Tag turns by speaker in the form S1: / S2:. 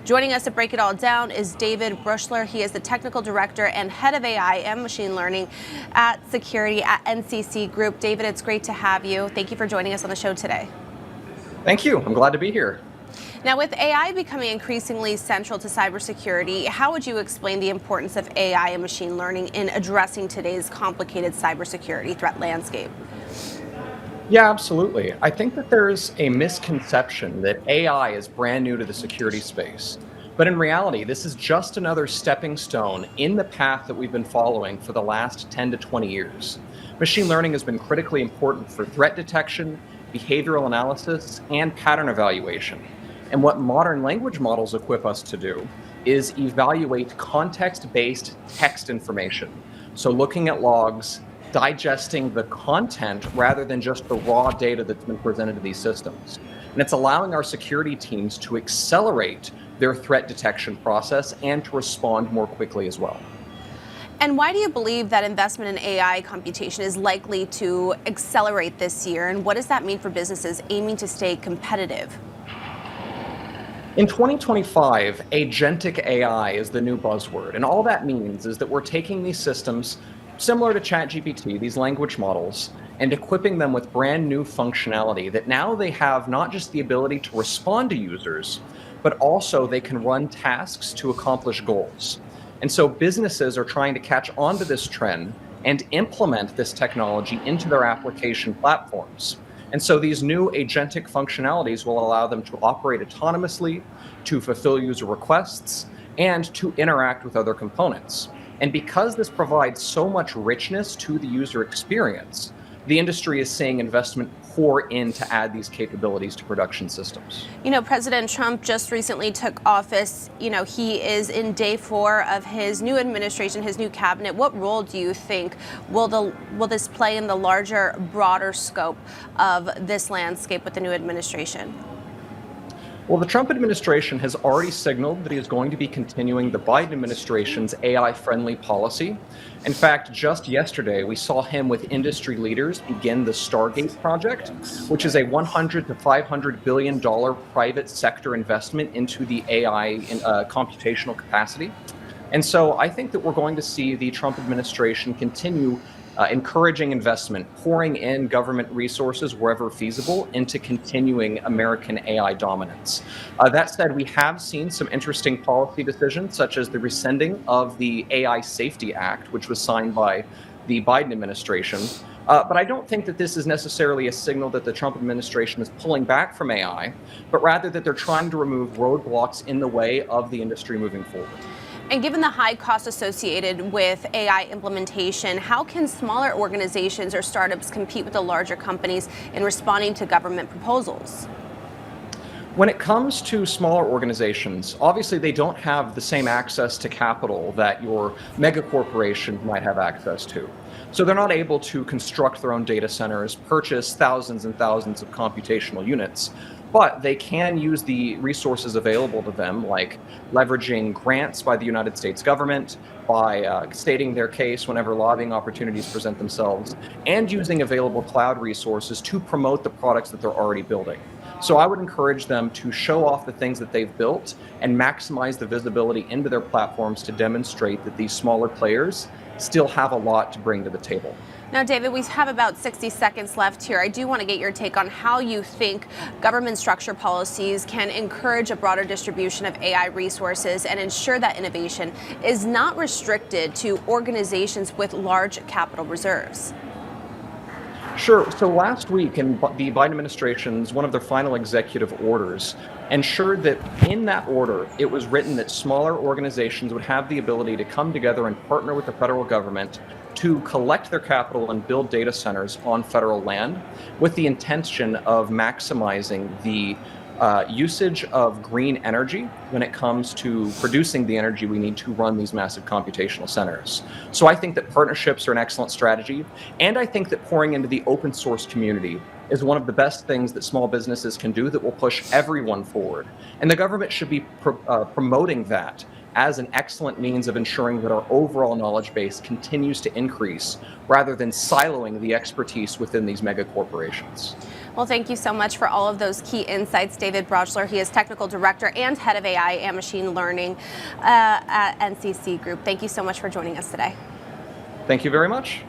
S1: Joining us to break it all down is David Brauchler. He is the Technical Director and Head of AI and Machine Learning at Security at NCC Group. David, it's great to have you. Thank you for joining us on the show today.
S2: Thank you. I'm glad to be here.
S1: Now, with AI becoming increasingly central to cybersecurity, how would you explain the importance of AI and machine learning in addressing today's complicated cybersecurity threat landscape?
S2: Yeah, absolutely. I think that there's a misconception that AI is brand new to the security space. But in reality, this is just another stepping stone in the path that we've been following for the last 10 to 20 years. Machine learning has been critically important for threat detection, behavioral analysis, and pattern evaluation. And what modern language models equip us to do is evaluate context-based text information. So looking at logs, digesting the content rather than just the raw data that's been presented to these systems. And it's allowing our security teams to accelerate their threat detection process and to respond more quickly as well.
S1: And why do you believe that investment in AI computation is likely to accelerate this year? And what does that mean for businesses aiming to stay competitive?
S2: In 2025, agentic AI is the new buzzword. And all that means is that we're taking these systems similar to ChatGPT, these language models, and equipping them with brand new functionality that now they have not just the ability to respond to users, but also they can run tasks to accomplish goals. And so businesses are trying to catch on to this trend and implement this technology into their application platforms. And so these new agentic functionalities will allow them to operate autonomously, to fulfill user requests, and to interact with other components. And because this provides so much richness to the user experience, the industry is seeing investment pour in to add these capabilities to production systems.
S1: You know, President Trump just recently took office. You know, he is in day 4 of his new administration, his new cabinet. What role do you think will this play in the larger, broader scope of this landscape with the new administration?
S2: Well, the Trump administration has already signaled that he is going to be continuing the Biden administration's AI-friendly policy. In fact, just yesterday, we saw him with industry leaders begin the Stargate project, which is a $100 to $500 billion private sector investment into the AI computational capacity. And so I think that we're going to see the Trump administration continue encouraging investment, pouring in government resources wherever feasible into continuing American AI dominance. That said, we have seen some interesting policy decisions, such as the rescinding of the AI Safety Act, which was signed by the Biden administration. But I don't think that this is necessarily a signal that the Trump administration is pulling back from AI, but rather that they're trying to remove roadblocks in the way of the industry moving forward.
S1: And given the high cost associated with AI implementation, how can smaller organizations or startups compete with the larger companies in responding to government proposals?
S2: When it comes to smaller organizations, obviously they don't have the same access to capital that your mega corporations might have access to. So they're not able to construct their own data centers, purchase thousands and thousands of computational units, but they can use the resources available to them, like leveraging grants by the United States government, by stating their case whenever lobbying opportunities present themselves, and using available cloud resources to promote the products that they're already building. So I would encourage them to show off the things that they've built and maximize the visibility into their platforms to demonstrate that these smaller players still have a lot to bring to the table.
S1: Now, David, we have about 60 seconds left here. I do want to get your take on how you think government structure policies can encourage a broader distribution of AI resources and ensure that innovation is not restricted to organizations with large capital reserves.
S2: Sure. So last week in the Biden administration's one of their final executive orders ensured that in that order, it was written that smaller organizations would have the ability to come together and partner with the federal government to collect their capital and build data centers on federal land with the intention of maximizing the usage of green energy when it comes to producing the energy we need to run these massive computational centers. So I think that partnerships are an excellent strategy, and I think that pouring into the open source community is one of the best things that small businesses can do that will push everyone forward. And the government should be promoting that as an excellent means of ensuring that our overall knowledge base continues to increase rather than siloing the expertise within these mega corporations.
S1: Well, thank you so much for all of those key insights, David Brauchler. He is Technical Director and Head of AI and Machine Learning at NCC Group. Thank you so much for joining us today.
S2: Thank you very much.